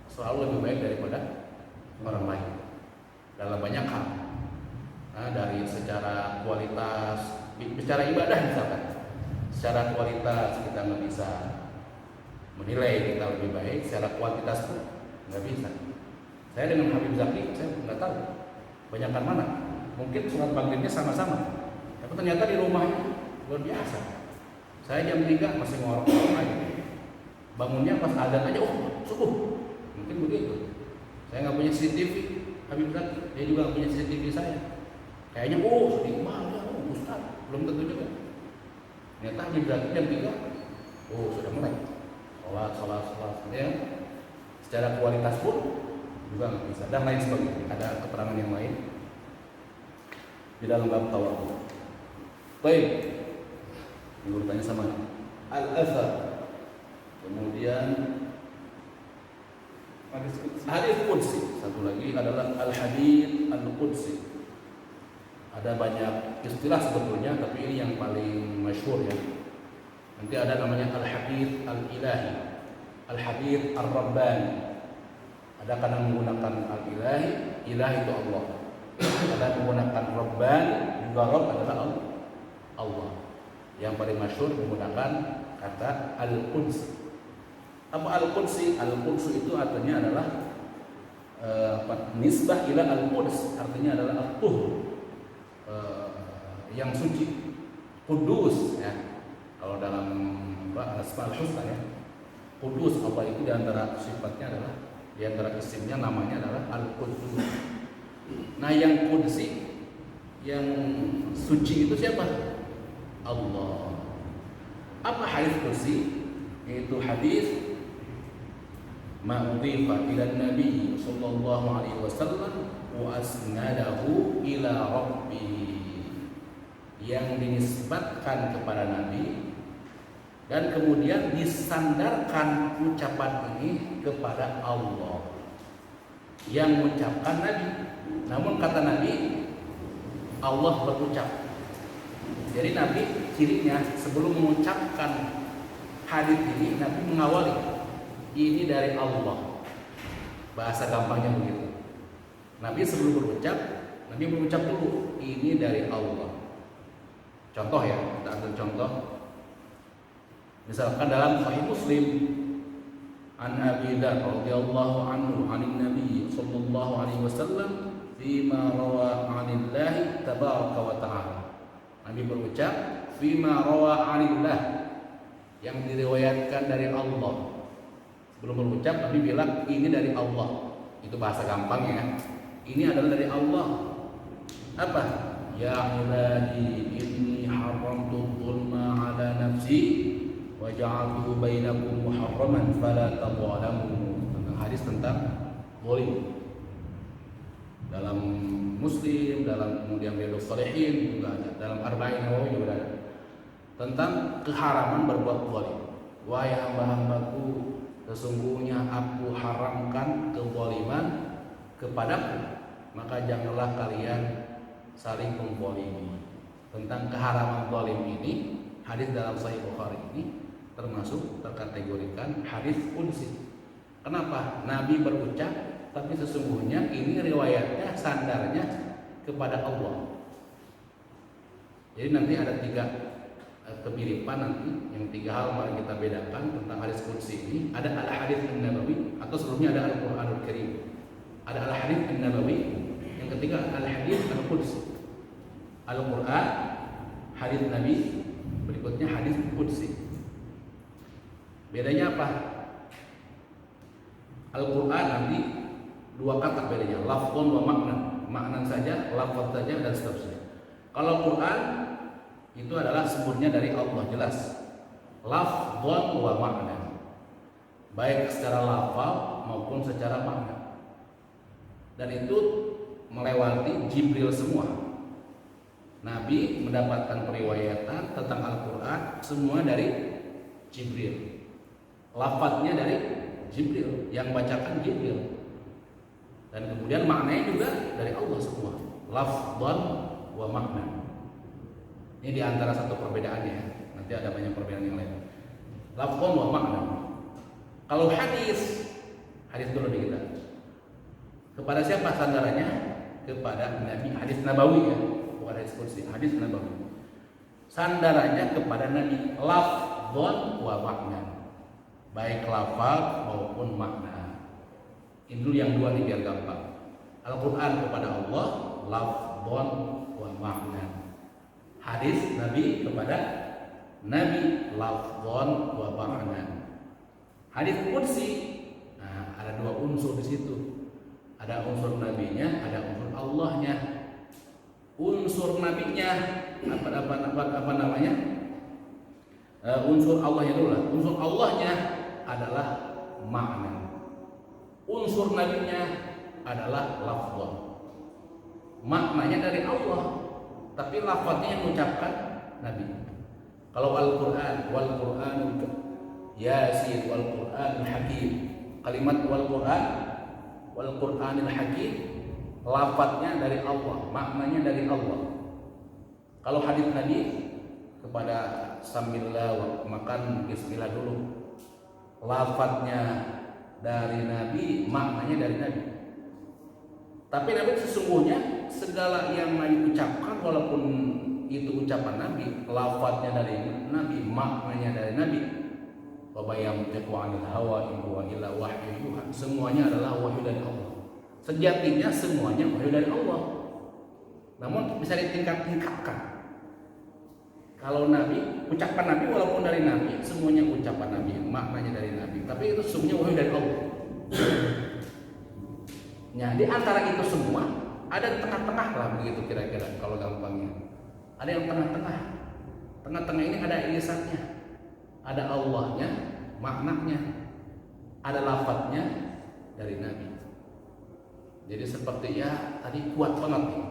selalu lebih baik daripada orang lain dalam banyak hal. Nah, dari secara kualitas, bicara ibadah misalkan, secara kualitas kita nggak bisa menilai kita lebih baik, secara kuantitas pun nggak bisa. Saya dengan Habib Zaki, saya nggak tahu banyakkan mana. Mungkin sholat maghribnya sama-sama, tapi ternyata di rumahnya luar biasa. Saya jam 3 masih ngorok-ngorok lagi. Bangunnya pas adzan aja, oh subuh. Mungkin begitu. Saya nggak punya CCTV, Habib Zaki, dia juga nggak punya CCTV saya. Kayaknya sedih banget, Ustaz, belum tentu juga. Ternyata Habib Zaki jam 3, sudah mulai. Sholat, ya. Secara kualitas pun juga nggak bisa. Dan lain sebagainya. Ada keterangan yang lain di dalam bab tawadhu. Baik. Ini urutannya sama. Al-athar. Kemudian hadis qudsi. Satu lagi adalah al-hadits al-qudsi. Ada banyak istilah sebetulnya, tapi ini yang paling masyhur ya. Nanti ada namanya al-hadits al-ilahi, al-hadits ar-rabbani. Ada kadang menggunakan al-ilahi, ilahi itu Allah. Ada menggunakan rabbani, juga rabb adalah Allah. Yang paling masyhur menggunakan kata al-qudsi. Apa al-qudsi? Al-qudsi itu artinya adalah nisbah ila al-quds, artinya adalah al-tuhur, yang suci, kudus ya. Kalau dalam Asmaul Husna ya, kudus Allah itu diantara sifatnya adalah, diantara isimnya namanya adalah al-qudus. Nah yang kudsi, yang suci itu siapa? Allah. Apa hadis kursi? Yaitu hadis ma'udhifa ila Nabi sallallahu alaihi wasallam wa asnadahu ila Rabbi, yang dinisbatkan kepada Nabi dan kemudian disandarkan ucapan ini kepada Allah yang mengucapkan Nabi. Namun kata Nabi, Allah berucap. Jadi Nabi cirinya sebelum mengucapkan hadis ini, Nabi mengawali ini dari Allah. Bahasa gampangnya begitu. Nabi sebelum berucap, Nabi berucap dulu ini dari Allah. Contoh ya, kita ambil contoh. Misalkan dalam Sahih Muslim, an Abi Dzar radhiyallahu anhu anin Nabi sallallahu alaihi wasallam fima rawa 'anillahi tabaraka wa ta'ala. Nabi berucap fima rawa 'anillah, yang diriwayatkan dari Allah. Sebelum berucap Nabi bilang ini dari Allah. Itu bahasa gampang ya. Ini adalah dari Allah. Apa? Ya ibadi inni haramtu dzulma 'ala nafsi wa ja'altu bainakum muharraman fala tadhalamu. Tentang hadis tentang zalim. Dalam Muslim, dalam kemudian Riyadhus Shalihin juga ada, dalam Arba'in Nawawi juga ada. Tentang keharaman berbuat zalim. Wahai hamba-hambaku, sesungguhnya aku haramkan kezaliman kepadaku, maka janganlah kalian saling menzalimi. Tentang keharaman zalim ini, hadis dalam Sahih Bukhari ini termasuk terkategorikan hadis qudsi. Kenapa? Nabi berucap, tapi sesungguhnya ini riwayatnya, sandarnya kepada Allah. Jadi nanti ada 3 kemiripan nanti, yang 3 hal mari kita bedakan tentang hadis qudsi ini. Ada al-hadits an-nabawi, atau sebelumnya ada Al-Qur'anul Karim. Ada al-hadits an-nabawi yang Yang ketiga al-hadis al-qudsi. Al-Quran, hadis Nabi, berikutnya hadis qudsi. Bedanya apa? Al-Quran nanti dua kata bedanya, lafzon wa makna. Makna saja, lafaz saja dan seterusnya. Kalau Quran itu adalah sumbernya dari Allah, jelas. Lafzon wa makna. Baik secara lafal maupun secara makna. Dan itu melewati Jibril semua. Nabi mendapatkan periwayatan tentang Al-Quran semua dari Jibril. Lafadznya dari Jibril, yang bacakan Jibril. Dan kemudian maknanya juga dari Allah semua. Lafdzan wa makna. Ini diantara satu perbedaannya. Nanti ada banyak perbedaan yang lain. Lafdzan wa makna. Kalau hadis dulu nih kita. Kepada siapa sandarannya? Kepada Nabi. Hadis Nabawi ya. Hadis kursi, hadis Nabawi. Sandarannya kepada Nabi, lafdzon wa makna, baik lafaz maupun makna. Ini dulu yang dua nih biar gampang. Al-Quran kepada Allah, lafdzon wa makna. Hadis Nabi kepada Nabi, lafdzon wa makna. Hadis kursi, nah ada dua unsur di situ. Ada unsur nabinya, ada unsur Allahnya. Unsur nabinya apa namanya? Unsur Allahnya dulu lah. Unsur Allahnya adalah makna. Unsur nabinya adalah lafaz. Maknanya dari Allah, tapi lafaznya yang mengucapkan Nabi. Kalau Al-Quran, wal Quranul Yasin, wal Quranul Hakim. Kalimat wal Quran, wal Quranul Hakim, lafadznya dari Allah, maknanya dari Allah. Kalau hadis Nabi kepada sambillah makan bismillah dulu, lafadznya dari Nabi, maknanya dari Nabi. Tapi Nabi sesungguhnya segala yang Nabi ucapkan, walaupun itu ucapan Nabi, lafadznya dari Nabi, maknanya dari Nabi. Wa bayyantu 'anil hawa in huwa illa wahyu yuha. Semuanya adalah wahyu dari Allah. Sejatinya semuanya wahyu dari Allah. Namun bisa ditingkat-tingkatkan. Kalau Nabi, ucapan Nabi walaupun dari Nabi, semuanya ucapan Nabi, maknanya dari Nabi. Tapi itu semuanya wahyu dari Allah. Nah, di antara itu semua ada tengah-tengah lah begitu kira-kira kalau gampangnya. Ada yang tengah-tengah. Tengah-tengah ini ada irisannya. Ada Allahnya, maknanya. Ada lafadznya dari Nabi. Jadi seperti ya tadi kuat banget nih.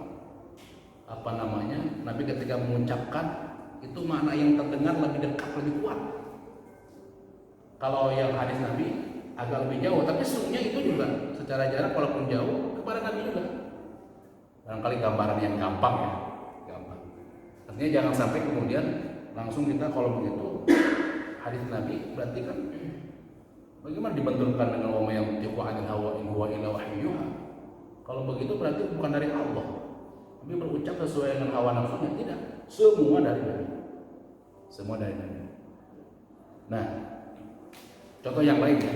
Apa namanya? Nabi ketika mengucapkan itu makna yang terdengar lebih dekat, lebih kuat. Kalau yang hadis Nabi agak lebih jauh, tapi sesungguhnya itu juga secara jarak walaupun jauh kepada Nabi juga. Barangkali gambaran yang gampang ya, gampang. Artinya jangan sampai kemudian langsung kita kalau begitu hadis Nabi berarti kan bagaimana dibenturkan dengan wa may yantiqu 'anil hawa in huwa illa wahyu yuha. Kalau begitu berarti bukan dari Allah. Tapi berucap sesuai dengan hawa nafsunya, tidak. Semua dari Nabi. Semua dari Nabi. Nah, contoh yang lain ya.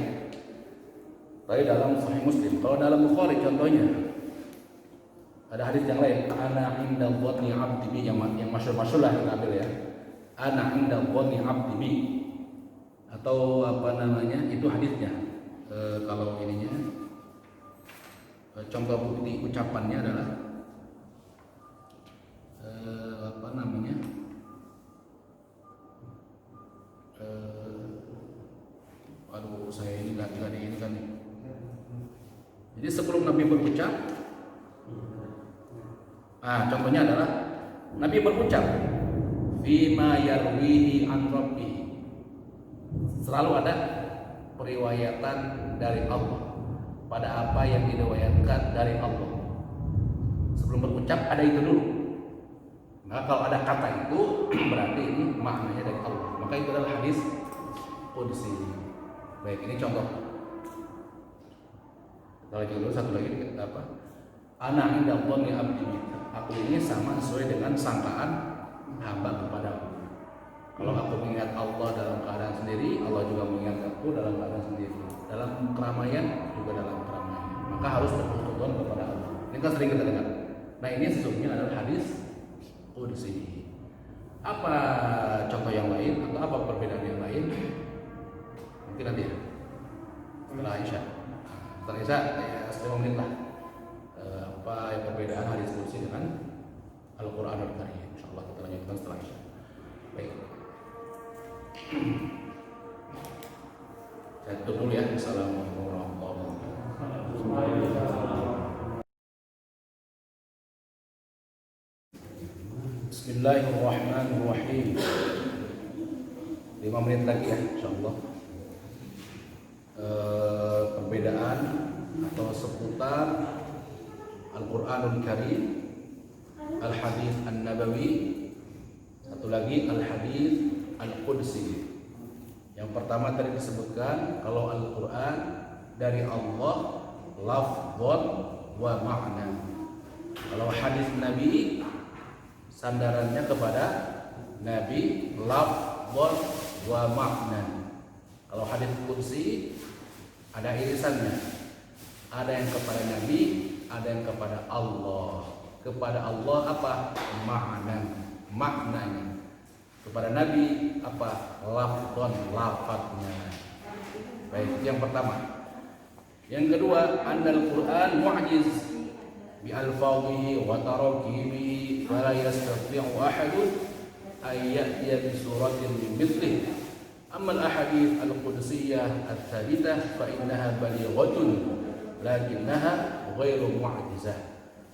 Tadi dalam Sahih Muslim. Kalau dalam Bukhari contohnya ada hadis yang lain. Ana inda dhanni 'abdi bi, yang masyhur-masyhur lah kita ambil ya. Ana inda dhanni 'abdi bi. Atau apa namanya? Itu hadisnya. Kalau ininya contoh bukti ucapannya adalah apa namanya? Aduh, saya ini nggak ini kan. Jadi sebelum Nabi berucap, contohnya adalah Nabi berucap, "Bima yarwihi an rabbi." Selalu ada periwayatan dari Allah pada apa yang diriwayatkan dari Allah. Sebelum berucap ada itu dulu. Nah, kalau ada kata itu berarti ini maknanya dari Allah. Maka itu adalah hadis qudsi. Baik, ini contoh. Kalau dulu satu lagi apa? Ana inda dhanni 'abdi bi. Aku ini sama sesuai dengan sangkaan hamba kepada aku. Kalau aku mengingat Allah dalam keadaan sendiri, Allah juga mengingat aku dalam keadaan sendiri. Dalam keramaian juga dalam keramaian. Maka harus berhubungan kepada Allah. Ini kan sering kita dengar. Nah ini sesungguhnya adalah hadis qudsi. Apa contoh yang lain atau apa perbedaan yang lain? Mungkin nanti ya. Setelah Isya. Setelah Isya ya 10 menit lah. Apa yang perbedaan hadis qudsi dengan Al-Qur'anul Karim? Insyaallah kita lanjutkan setelah Isya. Baik. Saya tutup dulu ya. Assalamualaikum warahmatullahi wabarakatuh. Bismillahirrahmanirrahim. 5 menit lagi ya, insyaallah. Perbedaan atau seputar Al-Qur'anul Karim, Al-Hadits An-Nabawi, satu lagi Al-Hadits Al-Qudsi. Yang pertama tadi disebutkan kalau Al-Qur'an dari Allah lafzon wa ma'na. Kalau hadis Nabi sandarannya kepada Nabi lafzon wa ma'na. Kalau hadis qudsi ada irisannya. Ada yang kepada Nabi, ada yang kepada Allah. Kepada Allah apa? Maknanya. Kepada Nabi apa? Lafzon, lafadznya. Baik, yang pertama. Yang kedua, annal Qur'an mu'jiz bi alfadhihi wa tarakibihi wa la yastati'u ahadun ay ya'tiya bi suratin min mithlihi. Amma al-ahadits al-qudsiyah ats-tsabitah fa innaha balighatun lakinnaha ghairu mu'jizah.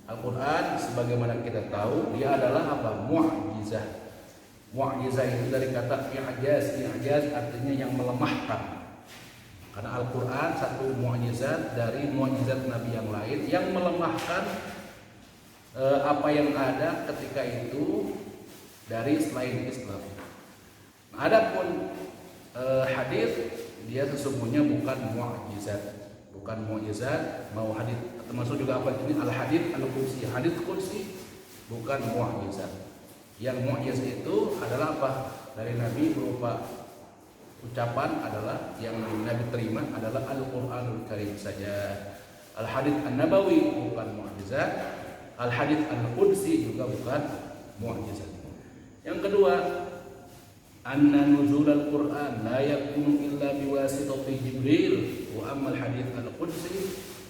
Al-Qur'an sebagaimana kita tahu dia adalah apa? Mu'jizah. Mu'jizah itu dari kata i'jaz. I'jaz artinya yang melemahkan. Karena Al-Qur'an satu mu'jizat dari mu'jizat Nabi yang lain yang melemahkan apa yang ada ketika itu dari selain Islam. Adapun hadis dia sesungguhnya bukan mu'jizat. Bukan mu'jizat, mau hadis termasuk juga apa ini al-hadits al-qudsi. Hadis qudsi bukan mu'jizat. Yang mu'jiz itu adalah apa? Dari Nabi berupa ucapan adalah yang Nabi terima adalah Al-Qur'anul Karim saja. Al-Hadits An-Nabawi bukan mu'jizat, Al-Hadits Al-Qudsi juga bukan mu'jizat. Yang kedua, anna nuzul al-Qur'an la yakunu illa biwasitati Jibril wa amma al-Hadits Al-Qudsi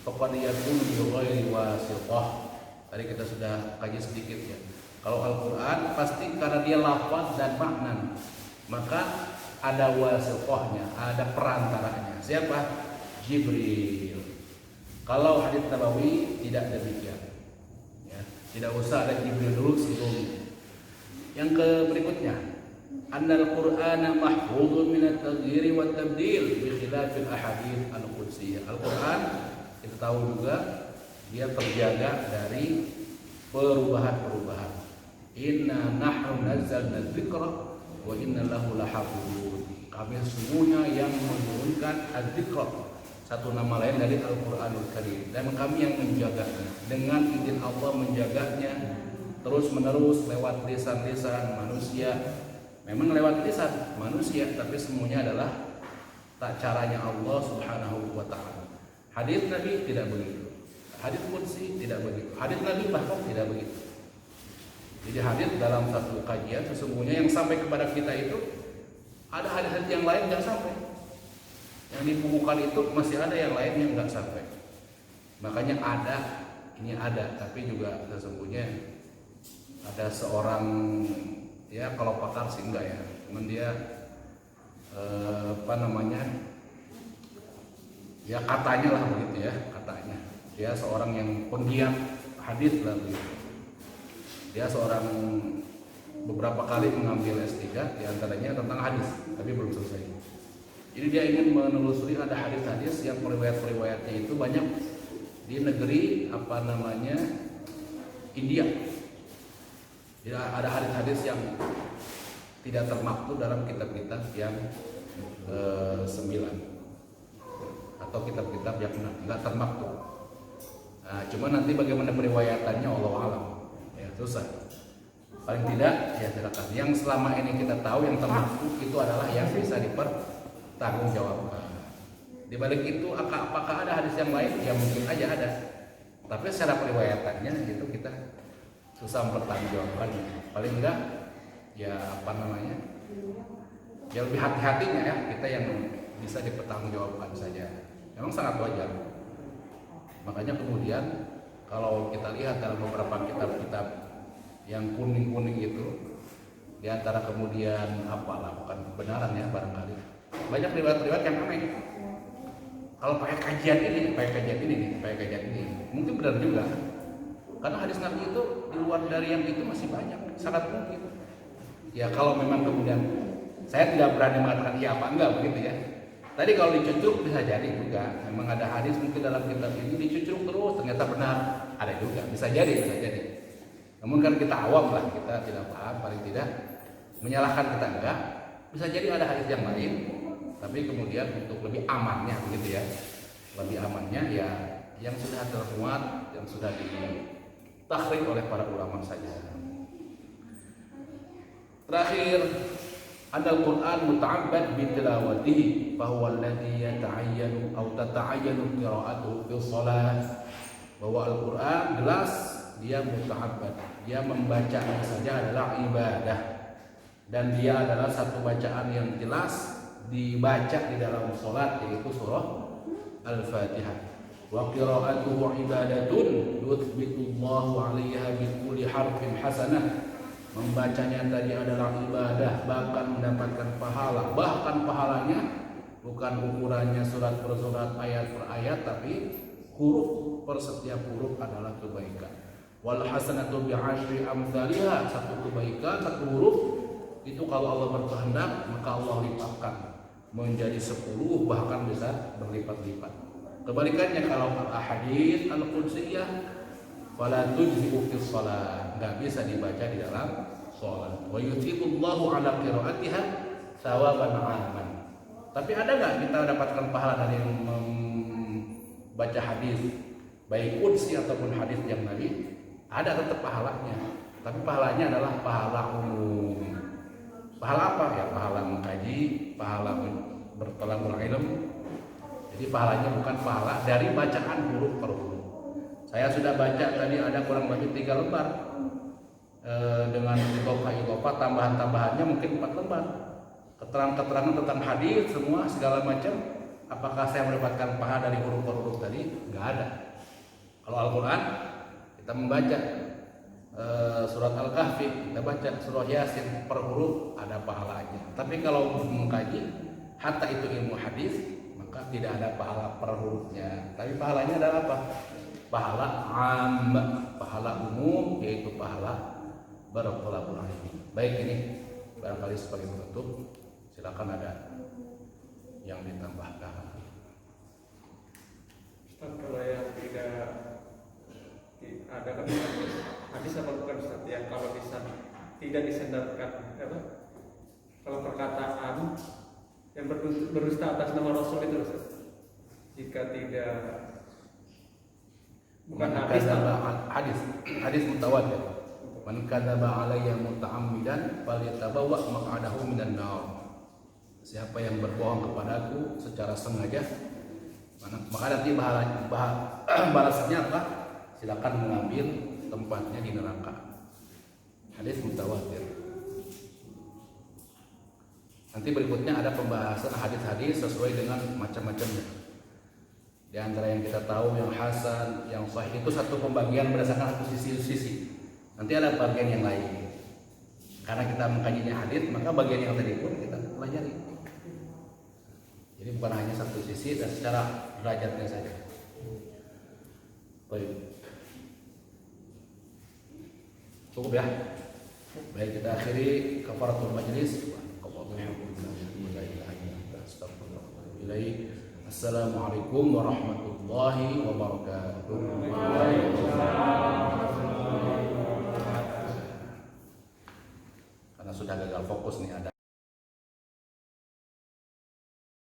faqad yakunu bi ghairi wasithah. Tadi kita sudah kaji sedikit ya. Kalau Al-Quran pasti karena dia lafaz dan makna, maka ada wasithahnya, ada perantaranya. Siapa? Jibril. Kalau hadits Nabawi tidak demikian. Ya, tidak usah ada Jibril dulu sebelumnya. Yang berikutnya, annal Qur'ana mahfuzun min at-taghyir wa at-tabdil bi khilafil ahadits al-qudsiyah. Al-Quran kita tahu juga dia terjaga dari perubahan-perubahan. Inna nahnu nazzalna dzikra wa inna lahu lahafizun. Kami sesungguhnya yang menurunkan adzikra, satu nama lain dari Al-Qur'anul Karim, dan kami yang menjaganya. Dengan izin Allah menjaganya terus menerus lewat lisan-lisan manusia. Memang lewat lisan manusia, tapi semuanya adalah tak caranya Allah Subhanahu wa taala. Hadits Nabi tidak begitu. Hadits qudsi tidak begitu. Hadits Nabi bahkan tidak begitu. Jadi hadits dalam satu kajian sesungguhnya yang sampai kepada kita itu ada hadits yang lain nggak sampai. Yang dibukukan itu masih ada yang lain yang nggak sampai. Makanya ini ada, tapi juga sesungguhnya ada seorang ya kalau pakar sih enggak ya, cuman dia ya katanya lah begitu ya, katanya dia seorang yang penggiat hadits lah begitu. Dia seorang beberapa kali mengambil S3 diantaranya tentang hadis, tapi belum selesai. Jadi dia ingin menelusuri ada hadis-hadis yang periwayat-periwayatnya itu banyak di negeri India. Jadi ada hadis-hadis yang tidak termaktub dalam kitab-kitab yang 9 atau kitab-kitab yang nggak termaktub. Nah, cuma nanti bagaimana periwayatannya Allah alam. Susah. Paling tidak ya silakan. Yang selama ini kita tahu yang termaktub itu adalah yang bisa dipertanggungjawabkan. Di balik itu apakah ada hadis yang lain? Ya mungkin aja ada. Tapi secara periwayatannya gitu kita susah mempertanggungjawabannya. Paling enggak ya apa namanya, ya lebih hati-hatinya ya kita yang bisa dipertanggungjawabkan saja. Memang sangat wajar. Makanya kemudian kalau kita lihat dalam beberapa kitab-kitab yang kuning-kuning itu, di antara kemudian apalah, bukan kebenaran ya barangkali, banyak riwayat-riwayat yang aneh. Kalau pakai kajian ini, mungkin benar juga. Karena hadis Nabi itu di luar dari yang itu masih banyak, sangat mungkin. Ya kalau memang kemudian saya tidak berani mengatakan iya apa enggak begitu ya. Tadi kalau dicucuk bisa jadi juga. Memang ada hadis mungkin dalam kitab ini dicucuk terus ternyata benar, ada juga. Bisa jadi. Namun kan kita awam lah, kita tidak paham, paling tidak menyalahkan kita enggak. Bisa jadi ada hadis yang lain, tapi kemudian untuk lebih amannya begitu ya. Lebih amannya ya yang sudah termuat, yang sudah ditakhrij oleh para ulama saja. Terakhir, Anal Quran muta'abbad bitilawatihi fahuwa alladhi yata'ayyanu atau tata'ayyanu qira'atuhu fi shalah. Bahwa Al-Quran jelas dia muta'abbad, dia membacanya saja adalah ibadah, dan dia adalah satu bacaan yang jelas dibaca di dalam salat, yaitu surah Al-Fatihah. Wa qira'atuhu ibadatun yuthbitullahu 'alaiha bi kulli harfin hasanah. Membacanya tadi adalah ibadah, bahkan mendapatkan pahala. Bahkan pahalanya bukan ukurannya surat per surat, ayat per ayat, tapi huruf per setiap huruf adalah kebaikan. Wal hasanatu bi'asyri amsalihha. Satu kebaikan, satu huruf itu kalau Allah berkehendak maka Allah lipatkan menjadi 10, bahkan bisa berlipat-lipat. Kebalikannya kalau hadis al-qudsiyah fala tujzi'u fi shalah, enggak bisa dibaca di dalam salat. Wa yutibullahu ala qiraatiha thawaban 'aman. Tapi ada enggak kita dapatkan pahala dari membaca hadis, baik qudsi ataupun hadis yang Nabi? Ada tetap pahalanya. Tapi pahalanya adalah pahala umum. Pahala apa? Ya pahala mengkaji, pahala bertolabul ilm. Jadi pahalanya bukan pahala dari bacaan huruf per huruf. Saya sudah baca tadi ada kurang lebih 3 lembar dengan idhofah tambahan-tambahannya mungkin 4 lembar. Keterangan-keterangan tentang hadis semua segala macam. Apakah saya mendapatkan pahala dari huruf per huruf tadi? Enggak ada. Kalau Al-Quran kita membaca surat Al-Kahfi, kita baca surah Yasin per huruf ada pahalanya. Tapi kalau mengkaji hatta itu ilmu hadis, maka tidak ada pahala per hurufnya. Tapi pahalanya adalah apa? Pahala am, pahala umum, yaitu pahala bertolabul ilmi. Baik, ini barangkali sebagai penutup, silakan ada yang ditambahkan. Ustaz, kalau yang tidak ada kan hadis apa bukan Ustaz, yang kalau bisa tidak disandarkan apa? Kalau perkataan yang berdusta atas nama Rasul itu Ustaz, jika tidak bukan hadis mutawatir. Man kadzaba alayya muta'ammidan falyatabawwa maq'adahu minan nar. Siapa yang berbohong kepadaku secara sengaja, maka nanti balasannya apa? Silakan mengambil tempatnya di neraka. Hadis mutawatir. Nanti berikutnya ada pembahasan hadis-hadis sesuai dengan macam-macamnya. Di antara yang kita tahu yang hasan, yang sahih itu satu pembagian berdasarkan satu sisi. Nanti ada bagian yang lain. Karena kita mengkajinya hadis, maka bagian yang tadi pun kita pelajari. Jadi bukan hanya satu sisi dan secara derajatnya saja. Baik. Cukup ya. Baik, kita akhiri kafaratul majlis. Assalamualaikum warahmatullahi wabarakatuh. Karena sudah gagal fokus nih ada